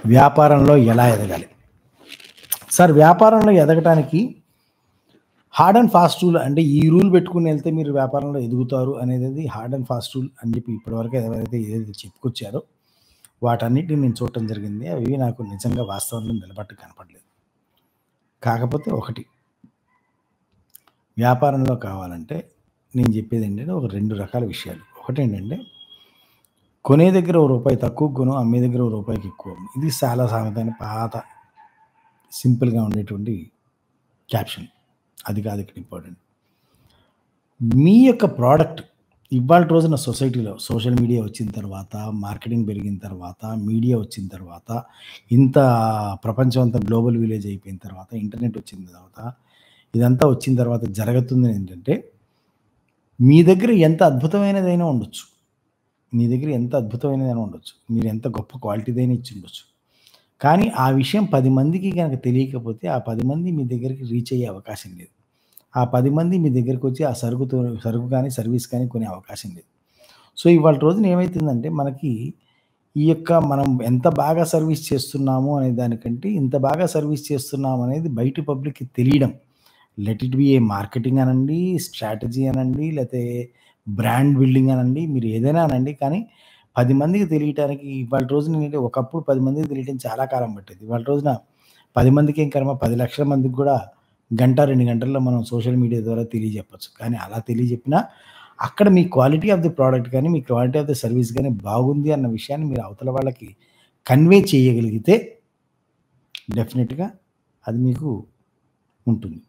వ్యాపారంలో ఎలా ఎదగాలి? సార్ వ్యాపారంలో ఎదగటానికి హార్డ్ అండ్ ఫాస్ట్ రూల్ అంటే ఈ రూల్ పెట్టుకొని వెళ్తే మీరు వ్యాపారంలో ఎదుగుతారు అనేది హార్డ్ అండ్ ఫాస్ట్ రూల్ అని చెప్పి ఇప్పటివరకు ఎవరైతే ఏదైతే చెప్పుకొచ్చారో వాటన్నిటిని నేను చూడటం జరిగింది. అవి నాకు నిజంగా వాస్తవంలో నిలబట్టు కనపడలేదు. కాకపోతే ఒకటి వ్యాపారంలో కావాలంటే నేను చెప్పేది ఏంటంటే ఒక 2 రకాల విషయాలు. ఒకటేంటంటే కొనే దగ్గర ఓ రూపాయి తక్కువ కొను, అమ్మే దగ్గర ఓ రూపాయికి ఎక్కువ అమ్ము. ఇది చాలా సామెతైన పాత సింపుల్‌గా ఉండేటువంటి క్యాప్షన్. అది కాదు ఇక్కడ ఇంపార్టెంట్. మీ యొక్క ప్రోడక్ట్ ఇవాల్టి రోజున సొసైటీలో సోషల్ మీడియా వచ్చిన తర్వాత, మార్కెటింగ్ పెరిగిన తర్వాత, మీడియా వచ్చిన తర్వాత, ఇంత ప్రపంచం అంతా గ్లోబల్ విలేజ్ అయిపోయిన తర్వాత, ఇంటర్నెట్ వచ్చిన తర్వాత, ఇదంతా వచ్చిన తర్వాత జరుగుతుంది ఏంటంటే, మీ దగ్గర ఎంత అద్భుతమైనదైనా ఉండొచ్చు. మీ దగ్గర ఎంత అద్భుతమైనదైనా ఉండొచ్చు. మీరు ఎంత గొప్ప క్వాలిటీదైనా ఇచ్చుండొచ్చు. కానీ ఆ విషయం 10 మందికి గనక తెలియకపోతే, ఆ 10 మంది మీ దగ్గరికి రీచ్ అయ్యే అవకాశం లేదు. ఆ 10 మంది మీ దగ్గరకొచ్చి ఆ సరుకు గాని, సర్వీస్ కానీ కొనే అవకాశం లేదు. సో, ఇవాల్టి రోజున ఏమైతుందంటే మనకి ఈ యొక్క మనం ఎంత బాగా సర్వీస్ చేస్తున్నాము అనే దానికంటే, ఇంత బాగా సర్వీస్ చేస్తున్నాం అనేది బయటి పబ్లిక్‌కి తెలియడం. Let it be A marketing అనండి, స్ట్రాటజీ అనండి, లేతే బ్రాండ్ బిల్డింగ్ అనండి, మీరు ఏదైనా అనండి. కానీ 10 మందికి తెలియటానికి ఇవాల్టి రోజున ఏంటంటే ఒకప్పుడు 10 మందికి తెలియటం చాలా కాలం పట్టేది. ఇవాళ రోజున 10 మందికేం కర్మ 10,00,000 మందికి కూడా గంట, 2 గంటల్లో మనం సోషల్ మీడియా ద్వారా తెలియజెప్పొచ్చు. కానీ అలా తెలియజెప్పినా అక్కడ మీ క్వాలిటీ ఆఫ్ ది ప్రొడక్ట్ గాని, మీ క్వాలిటీ ఆఫ్ ది సర్వీస్ గాని బాగుంది అన్న విషయాన్ని మీరు అవతల వాళ్ళకి కన్వే చేయగలిగితే డెఫినిట్‌గా అది మీకు ఉంటుంది.